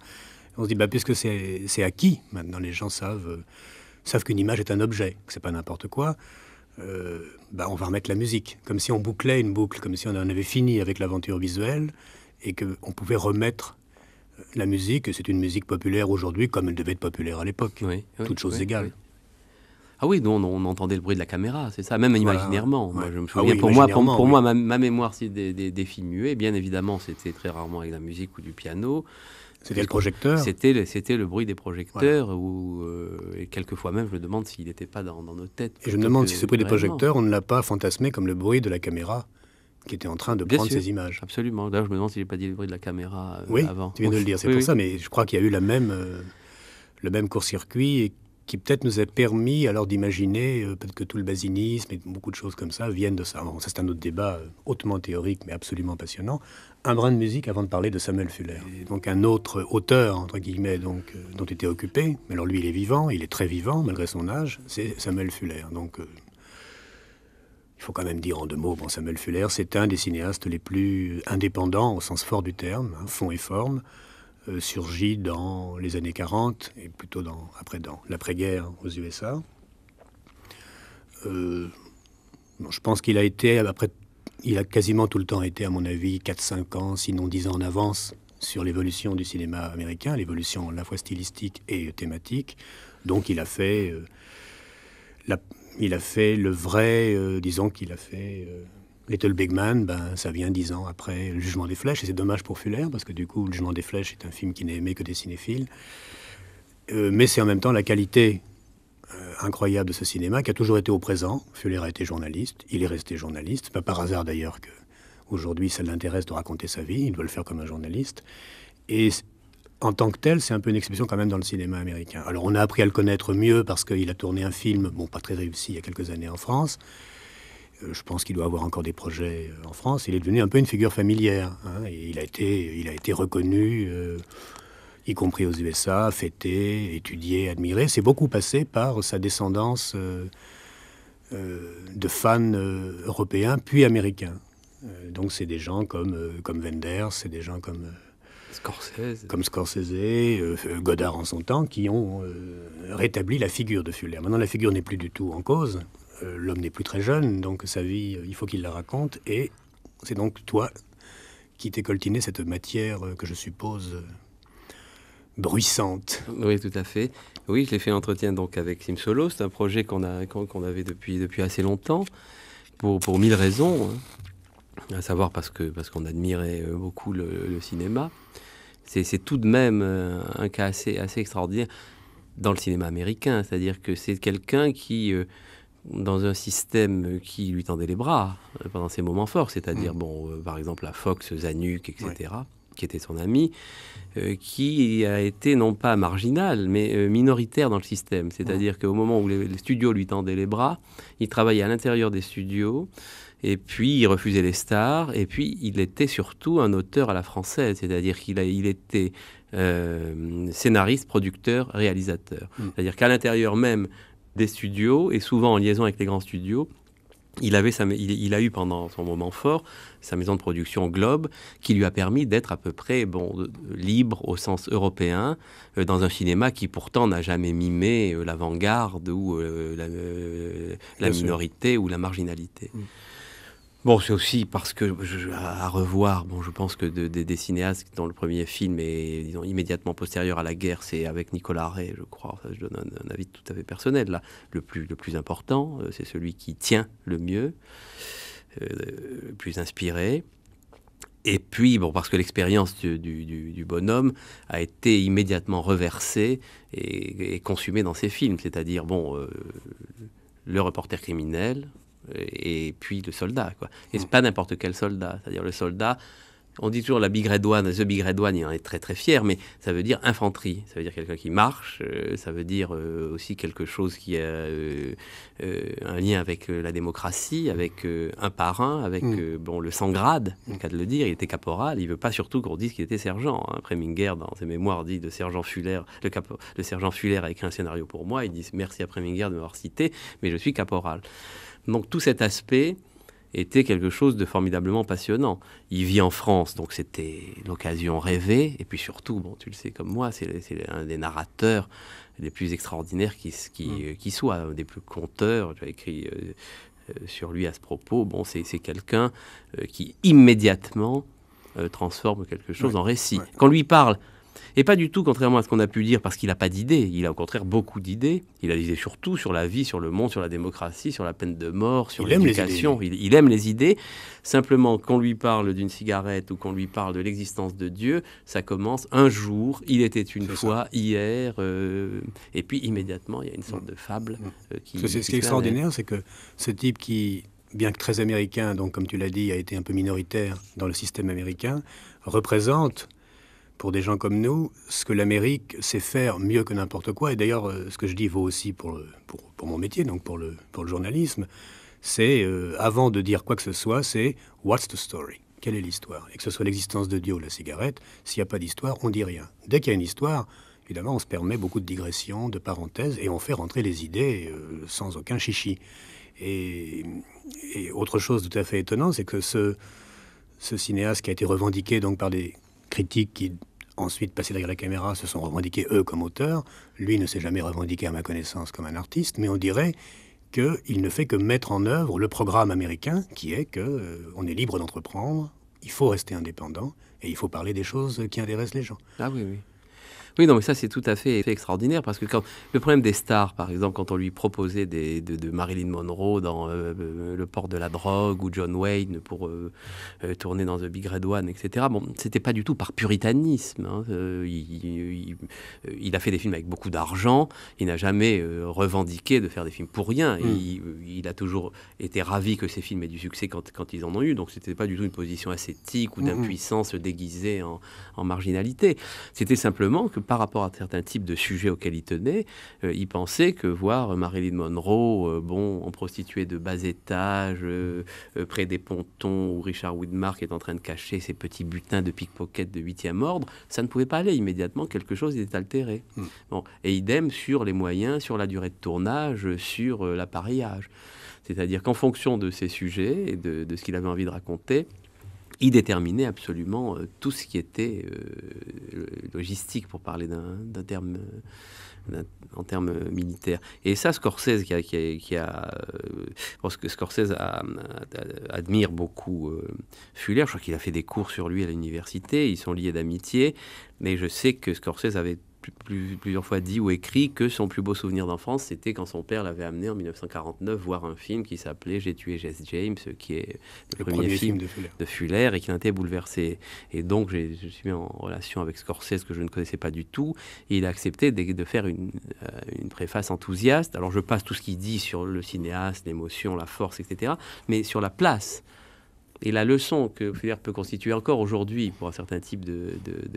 On se dit, puisque c'est acquis, maintenant les gens savent qu'une image est un objet, que c'est pas n'importe quoi, on va remettre la musique. Comme si on bouclait une boucle, comme si on en avait fini avec l'aventure visuelle et qu'on pouvait remettre la musique. C'est une musique populaire aujourd'hui comme elle devait être populaire à l'époque, toutes choses égales. Ah oui, non, on entendait le bruit de la caméra, c'est ça, même imaginairement. Ouais. Moi, je me Ah souviens, oui, pour moi, imaginairement, oui. ma mémoire, c'est des films muets. Bien évidemment, c'était très rarement avec la musique ou du piano. C'était le projecteur. C'était le bruit des Voilà. projecteurs, et quelquefois même, je me demande s'il n'était pas dans nos têtes Et je me plutôt demande si ce bruit que des réellement. projecteurs, on ne l'a pas fantasmé comme le bruit de la caméra qui était en train de Bien prendre sûr, ces images. absolument. D'ailleurs, je me demande si j'ai pas dit le bruit de la caméra Oui, avant. tu viens de le dire, c'est Oui, pour oui. ça, mais je crois qu'il y a eu le même court-circuit et qui peut-être nous a permis alors d'imaginer peut-être que tout le basinisme et beaucoup de choses comme ça viennent de ça. Bon, ça c'est un autre débat hautement théorique mais absolument passionnant. Un brin de musique avant de parler de Samuel Fuller. Et donc un autre auteur, entre guillemets, dont était occupé, mais alors lui il est vivant, il est très vivant malgré son âge, c'est Samuel Fuller. Donc il faut quand même dire en deux mots, bon, Samuel Fuller c'est un des cinéastes les plus indépendants au sens fort du terme, hein, fond et forme. Surgit dans les années 40 et plutôt dans l'après-guerre aux USA. Bon, je pense qu'il a été, il a quasiment tout le temps été, à mon avis, 4-5 ans, sinon 10 ans en avance sur l'évolution du cinéma américain, l'évolution à la fois stylistique et thématique. Donc il a fait, le vrai, disons qu'il a fait... Little Big Man, ben, ça vient 10 ans après Le Jugement des Flèches, et c'est dommage pour Fuller, parce que du coup, Le Jugement des Flèches est un film qui n'est aimé que des cinéphiles. Mais c'est en même temps la qualité incroyable de ce cinéma qui a toujours été au présent. Fuller a été journaliste, il est resté journaliste, pas par hasard d'ailleurs qu'aujourd'hui ça l'intéresse de raconter sa vie, il doit le faire comme un journaliste. Et en tant que tel, c'est un peu une exception quand même dans le cinéma américain. Alors on a appris à le connaître mieux parce qu'il a tourné un film, bon, pas très réussi il y a quelques années en France. Je pense qu'il doit avoir encore des projets en France. Il est devenu un peu une figure familière, hein, et il a été reconnu, y compris aux USA, fêté, étudié, admiré. C'est beaucoup passé par sa descendance de fans européens puis américains. Donc c'est des gens comme Wenders, c'est des gens comme Scorsese, Godard en son temps, qui ont rétabli la figure de Fuller. Maintenant, la figure n'est plus du tout en cause. L'homme n'est plus très jeune, donc sa vie, il faut qu'il la raconte. Et c'est donc toi qui t'es coltiné cette matière que je suppose bruissante. Oui, tout à fait. Oui, je l'ai fait entretien donc avec Sim Solo. C'est un projet qu'on avait depuis assez longtemps, pour mille raisons. Hein. À savoir parce qu'on admirait beaucoup le cinéma. C'est tout de même un cas assez extraordinaire dans le cinéma américain. C'est-à-dire que c'est quelqu'un qui... dans un système qui lui tendait les bras pendant ses moments forts, c'est-à-dire, par exemple, la Fox, Zanuck, etc., ouais, qui était son ami, qui a été non pas marginal, mais minoritaire dans le système. C'est-à-dire qu'au moment où les studios lui tendaient les bras, il travaillait à l'intérieur des studios, et puis il refusait les stars, et puis il était surtout un auteur à la française, c'est-à-dire il était scénariste, producteur, réalisateur. C'est-à-dire qu'à l'intérieur même des studios, et souvent en liaison avec les grands studios, il a eu pendant son moment fort sa maison de production Globe, qui lui a permis d'être à peu près libre au sens européen, dans un cinéma qui pourtant n'a jamais mimé l'avant-garde ou la minorité ou la marginalité. Bon, c'est aussi parce que, à revoir, je pense que des cinéastes dont le premier film est, disons, immédiatement postérieur à la guerre, c'est avec Nicolas Ray, je crois. Enfin, je donne un avis tout à fait personnel, là. Le plus important, c'est celui qui tient le mieux, le plus inspiré. Et puis, parce que l'expérience du bonhomme a été immédiatement reversée et consumée dans ses films. C'est-à-dire, le reporter criminel, et puis le soldat, quoi. Et c'est pas n'importe quel soldat, c'est-à-dire le soldat, on dit toujours the Big Red One, il en est très très fier, mais ça veut dire infanterie, ça veut dire quelqu'un qui marche, ça veut dire aussi quelque chose qui a un lien avec la démocratie, avec un parrain, avec le sans-grade, le cas de le dire, il était caporal, il veut pas surtout qu'on dise qu'il était sergent. Hein. Preminger, dans ses mémoires, dit de sergent Fuller, le sergent Fuller a écrit un scénario pour moi, il dit merci à Preminger de m'avoir cité, mais je suis caporal. Donc tout cet aspect était quelque chose de formidablement passionnant. Il vit en France, donc c'était l'occasion rêvée. Et puis surtout, tu le sais comme moi, c'est un des narrateurs les plus extraordinaires qui soit, un des plus conteurs. J'ai écrit sur lui à ce propos. C'est quelqu'un qui immédiatement transforme quelque chose en récit. Ouais. Quand lui parle Et pas du tout, contrairement à ce qu'on a pu dire, parce qu'il n'a pas d'idées. Il a au contraire beaucoup d'idées. Il a des idées surtout sur la vie, sur le monde, sur la démocratie, sur la peine de mort, sur l'éducation. Il aime les idées. Simplement, qu'on lui parle d'une cigarette ou qu'on lui parle de l'existence de Dieu, ça commence un jour, il était une fois, hier, et puis immédiatement, il y a une sorte de fable qui... Ce qui est extraordinaire, c'est que ce type qui, bien que très américain, donc comme tu l'as dit, a été un peu minoritaire dans le système américain, représente, pour des gens comme nous, ce que l'Amérique sait faire mieux que n'importe quoi. Et d'ailleurs, ce que je dis vaut aussi pour mon métier, donc pour le journalisme. C'est, avant de dire quoi que ce soit, c'est « what's the story ?» Quelle est l'histoire? Et que ce soit l'existence de Dieu ou la cigarette, s'il n'y a pas d'histoire, on dit rien. Dès qu'il y a une histoire, évidemment, on se permet beaucoup de digressions, de parenthèses, et on fait rentrer les idées sans aucun chichi. Et autre chose tout à fait étonnant, c'est que ce cinéaste qui a été revendiqué donc par des critiques qui ensuite, passés derrière la caméra, se sont revendiqués eux comme auteurs, lui ne s'est jamais revendiqué à ma connaissance comme un artiste, mais on dirait qu'il ne fait que mettre en œuvre le programme américain qui est qu'on est libre d'entreprendre, il faut rester indépendant et il faut parler des choses qui intéressent les gens. Ah oui, oui. Oui, non, mais ça, c'est tout à fait extraordinaire parce que le problème des stars, par exemple, quand on lui proposait de Marilyn Monroe dans Le port de la drogue ou John Wayne pour tourner dans The Big Red One, etc., bon, c'était pas du tout par puritanisme. Hein. Il a fait des films avec beaucoup d'argent, il n'a jamais revendiqué de faire des films pour rien. Il a toujours été ravi que ces films aient du succès quand ils en ont eu, donc c'était pas du tout une position ascétique ou d'impuissance déguisée en marginalité. C'était simplement que par rapport à certains types de sujets auxquels il tenait, il pensait que voir Marilyn Monroe, en prostituée de bas étage, près des pontons où Richard Widmark est en train de cacher ses petits butins de pickpocket de 8e ordre, ça ne pouvait pas aller immédiatement, quelque chose était altéré. Bon, et idem sur les moyens, sur la durée de tournage, sur l'appareillage. C'est-à-dire qu'en fonction de ces sujets et de ce qu'il avait envie de raconter, il déterminait absolument tout ce qui était logistique, pour parler en termes militaires. Et ça, Scorsese, parce que Scorsese admire beaucoup Fuller. Je crois qu'il a fait des cours sur lui à l'université. Ils sont liés d'amitié. Mais je sais que Scorsese avait plusieurs fois dit ou écrit que son plus beau souvenir d'enfance, c'était quand son père l'avait amené en 1949 voir un film qui s'appelait « J'ai tué Jesse James », qui est le premier film de Fuller et qui l'a été bouleversé. Et donc, je suis en relation avec Scorsese que je ne connaissais pas du tout, et il a accepté de faire une préface enthousiaste. Alors, je passe tout ce qu'il dit sur le cinéaste, l'émotion, la force, etc., mais sur la place et la leçon que Fuller peut constituer encore aujourd'hui pour un certain type de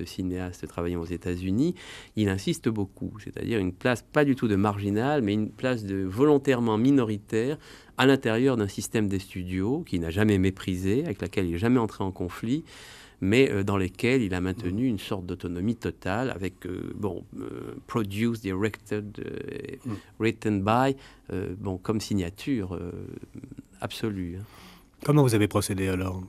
cinéastes travaillant aux États-Unis, il insiste beaucoup. C'est-à-dire une place pas du tout de marginale, mais une place de volontairement minoritaire à l'intérieur d'un système des studios qu'il n'a jamais méprisé, avec laquelle il n'est jamais entré en conflit, mais dans lesquels il a maintenu une sorte d'autonomie totale avec, produced, directed, written by, comme signature absolue. Hein. Comment vous avez procédé alors?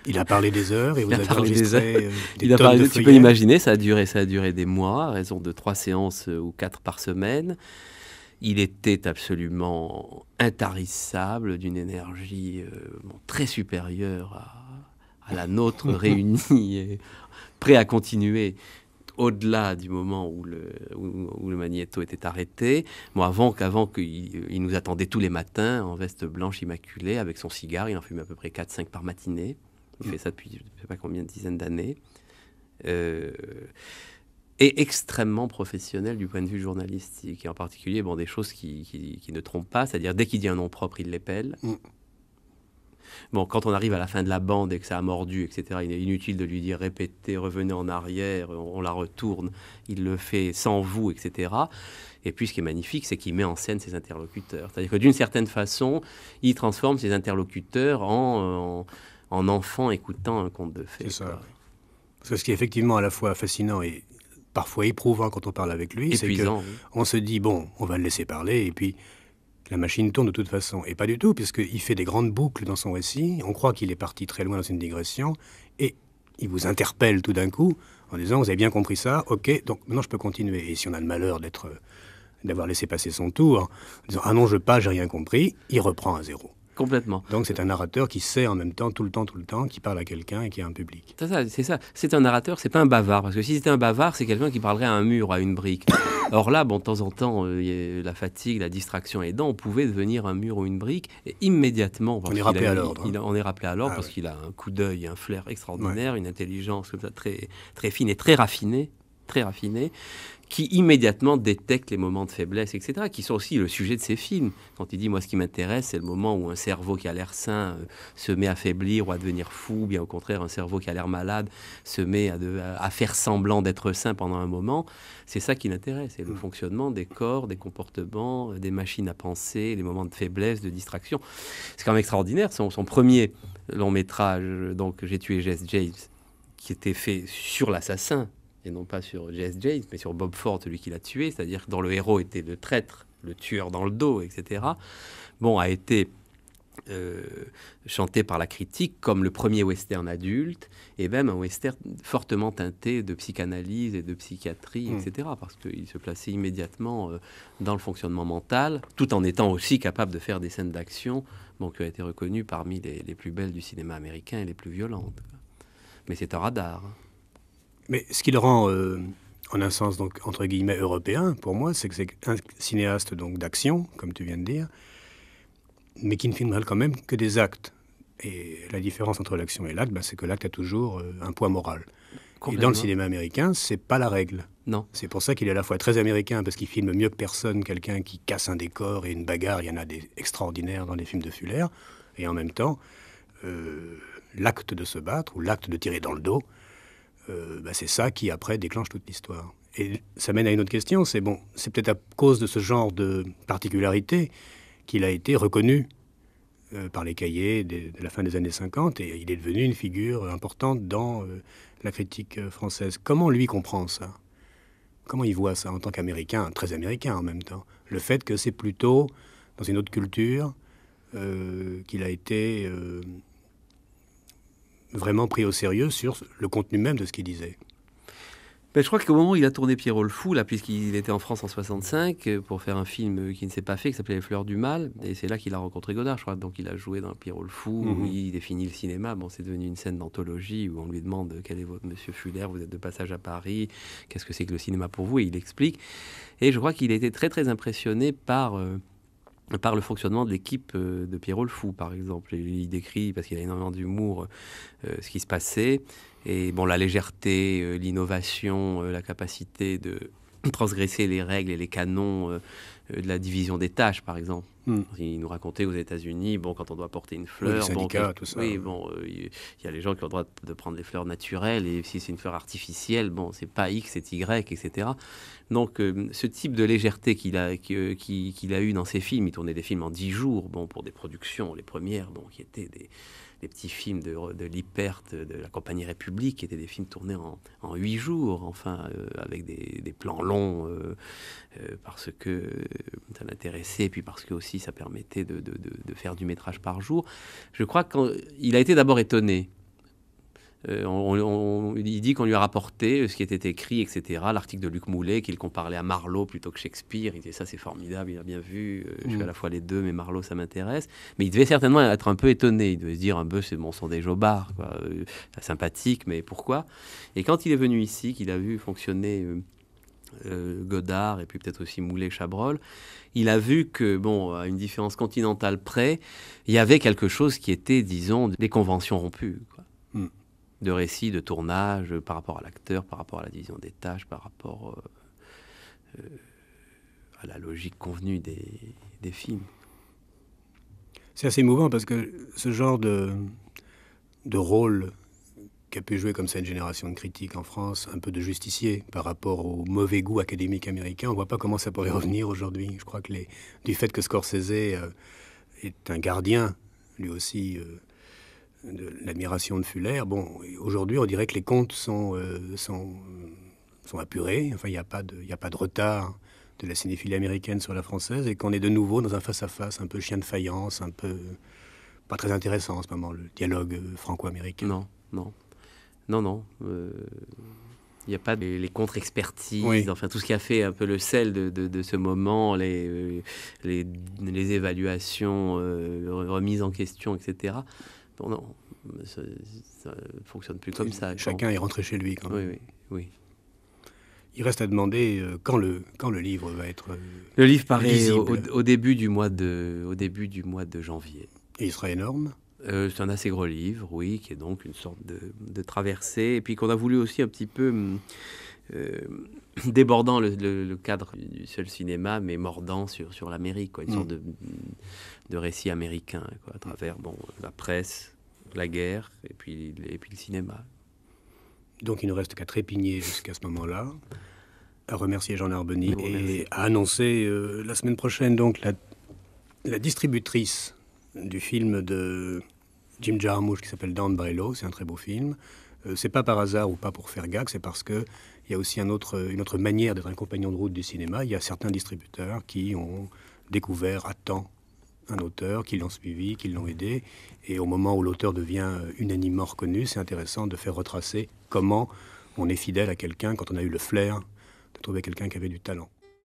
Il a parlé des heures et vous avez enregistré des tonnes de feuillets. Tu peux imaginer, ça a duré des mois, à raison de 3 séances ou 4 par semaine. Il était absolument intarissable, d'une énergie très supérieure à la nôtre réunie, prêt à continuer au-delà du moment où le magnéto était arrêté. Avant qu'il nous attendait tous les matins en veste blanche immaculée avec son cigare. Il en fumait à peu près 4-5 par matinée. Il fait ça depuis je ne sais pas combien de dizaines d'années. Et extrêmement professionnel du point de vue journalistique. Et en particulier, des choses qui ne trompent pas. C'est-à-dire, dès qu'il dit un nom propre, il l'épelle. Quand on arrive à la fin de la bande et que ça a mordu, etc., il est inutile de lui dire répétez, revenez en arrière, on la retourne. Il le fait sans vous, etc. Et puis, ce qui est magnifique, c'est qu'il met en scène ses interlocuteurs. C'est-à-dire que d'une certaine façon, il transforme ses interlocuteurs en enfants écoutant un conte de fées. C'est ça. C'est ce qui est effectivement à la fois fascinant et parfois éprouvant quand on parle avec lui. Épuisant. C'est qu'on se dit, on va le laisser parler, et puis la machine tourne de toute façon. Et pas du tout, puisqu'il fait des grandes boucles dans son récit. On croit qu'il est parti très loin dans une digression. Et il vous interpelle tout d'un coup en disant, vous avez bien compris ça, ok, donc maintenant je peux continuer. Et si on a le malheur d'avoir laissé passer son tour, en disant, ah non, je pas, j'ai rien compris, il reprend à zéro. Complètement. Donc c'est un narrateur qui sait en même temps, tout le temps, qui parle à quelqu'un et qui a un public. C'est ça. C'est un narrateur, c'est pas un bavard. Parce que si c'était un bavard, c'est quelqu'un qui parlerait à un mur, à une brique. Or là, bon, de temps en temps, la fatigue, la distraction aidant, on pouvait devenir un mur ou une brique. Et immédiatement, on est rappelé à l'ordre. On est rappelé à l'ordre parce qu'il a un coup d'œil, un flair extraordinaire, une intelligence comme ça, très, très fine et très raffinée, qui immédiatement détecte les moments de faiblesse, etc., qui sont aussi le sujet de ses films. Quand il dit, moi, ce qui m'intéresse, c'est le moment où un cerveau qui a l'air sain se met à faiblir ou à devenir fou, ou bien au contraire, un cerveau qui a l'air malade se met à faire semblant d'être sain pendant un moment. C'est ça qui l'intéresse, c'est le fonctionnement des corps, des comportements, des machines à penser, les moments de faiblesse, de distraction. C'est quand même extraordinaire. Son premier long métrage, donc J'ai tué Jesse James, qui était fait sur l'assassin, et non pas sur Jesse James, mais sur Bob Ford, celui qui l'a tué, c'est-à-dire dont le héros était le traître, le tueur dans le dos, etc., bon, a été chanté par la critique comme le premier western adulte, et même un western fortement teinté de psychanalyse et de psychiatrie, etc., parce qu'il se plaçait immédiatement dans le fonctionnement mental, tout en étant aussi capable de faire des scènes d'action, bon, qui ont été reconnues parmi les plus belles du cinéma américain et les plus violentes. Mais c'est un radar. Mais ce qui le rend, en un sens, donc, entre guillemets, européen, pour moi, c'est que c'est un cinéaste donc, d'action, comme tu viens de dire, mais qui ne filmerait quand même que des actes. Et la différence entre l'action et l'acte, c'est que l'acte a toujours un poids moral. Et dans le cinéma américain, c'est pas la règle. Non. C'est pour ça qu'il est à la fois très américain, parce qu'il filme mieux que personne quelqu'un qui casse un décor et une bagarre. Il y en a des extraordinaires dans les films de Fuller. Et en même temps, l'acte de se battre, ou l'acte de tirer dans le dos, c'est ça qui, après, déclenche toute l'histoire. Et ça mène à une autre question, c'est peut-être à cause de ce genre de particularité qu'il a été reconnu par les cahiers de la fin des années 50, et il est devenu une figure importante dans la critique française. Comment lui comprend ça? Comment il voit ça en tant qu'Américain, très américain en même temps? Le fait que c'est plutôt dans une autre culture qu'il a été... vraiment pris au sérieux sur le contenu même de ce qu'il disait. Je crois qu'au moment où il a tourné Pierrot le Fou, là, puisqu'il était en France en 65, pour faire un film qui ne s'est pas fait, qui s'appelait Les Fleurs du Mal, et c'est là qu'il a rencontré Godard, je crois. Donc il a joué dans Pierrot le Fou, où il définit le cinéma. Bon, c'est devenu une scène d'anthologie où on lui demande quel est votre Monsieur Fuller, vous êtes de passage à Paris, qu'est-ce que c'est que le cinéma pour vous? Et il explique. Et je crois qu'il a été très très impressionné par le fonctionnement de l'équipe de Pierrot le Fou, par exemple. Il décrit, parce qu'il a énormément d'humour, ce qui se passait. Et bon, la légèreté, l'innovation, la capacité de transgresser les règles et les canons de la division des tâches, par exemple. Il nous racontait aux États-Unis, quand on doit porter une fleur... les syndicats, tout ça. Oui, il y a les gens qui ont le droit de prendre les fleurs naturelles, et si c'est une fleur artificielle, c'est pas X, c'est Y, etc. Donc, ce type de légèreté qu'il a eu dans ses films, il tournait des films en 10 jours, pour des productions, les premières, qui étaient des petits films de Lippert, de la Compagnie République, qui étaient des films tournés en 8 jours, avec des plans longs, parce que ça l'intéressait, et puis parce que aussi ça permettait de faire du métrage par jour. Je crois qu'il a été d'abord étonné. Il dit qu'on lui a rapporté ce qui était écrit, etc. L'article de Luc Moulet, qu'il comparait à Marlowe plutôt que Shakespeare. Il disait ça, c'est formidable, il a bien vu. Je fais à la fois les deux, mais Marlowe, ça m'intéresse. Mais il devait certainement être un peu étonné. Il devait se dire un peu, c'est sont des jobards, quoi. Sympathique, mais pourquoi? Et quand il est venu ici, qu'il a vu fonctionner Godard et puis peut-être aussi Moulet, Chabrol, il a vu que, à une différence continentale près, il y avait quelque chose qui était, disons, des conventions rompues, quoi. De récits, de tournage, par rapport à l'acteur, par rapport à la division des tâches, par rapport à la logique convenue des films. C'est assez émouvant parce que ce genre de rôle qu'a pu jouer comme ça une génération de critiques en France, un peu de justicier par rapport au mauvais goût académique américain, on ne voit pas comment ça pourrait revenir aujourd'hui. Je crois que du fait que Scorsese est un gardien, lui aussi, de l'admiration de Fuller, aujourd'hui on dirait que les comptes sont apurés, enfin il n'y a pas de retard de la cinéphilie américaine sur la française, et qu'on est de nouveau dans un face-à-face un peu chien de faïence, un peu pas très intéressant en ce moment, le dialogue franco-américain. Non. Il n'y a pas les contre-expertises, Oui. enfin tout ce qui a fait un peu le sel de ce moment, les évaluations remises en question, etc. Bon, non, ça ne fonctionne plus comme ça. Chacun est rentré chez lui quand même. Oui, oui. Il reste à demander quand le livre va être Le livre paraît lisible. au début du mois de janvier. Et il sera énorme. C'est un assez gros livre, oui, qui est donc une sorte de traversée, et puis qu'on a voulu aussi un petit peu débordant le cadre du seul cinéma, mais mordant sur l'Amérique, quoi, une sorte de récit américain, quoi, à travers la presse, la guerre, et puis le cinéma. Donc il ne reste qu'à trépigner jusqu'à ce moment-là, à remercier Jean Narboni Merci. et à annoncer la semaine prochaine donc la distributrice du film de Jim Jarmusch qui s'appelle Down by Law. C'est un très beau film. C'est pas par hasard ou pas pour faire gag, c'est parce que il y a aussi une autre manière d'être un compagnon de route du cinéma. Il y a certains distributeurs qui ont découvert à temps un auteur, qui l'ont suivi, qui l'ont aidé. Et au moment où l'auteur devient unanimement reconnu, c'est intéressant de faire retracer comment on est fidèle à quelqu'un quand on a eu le flair de trouver quelqu'un qui avait du talent.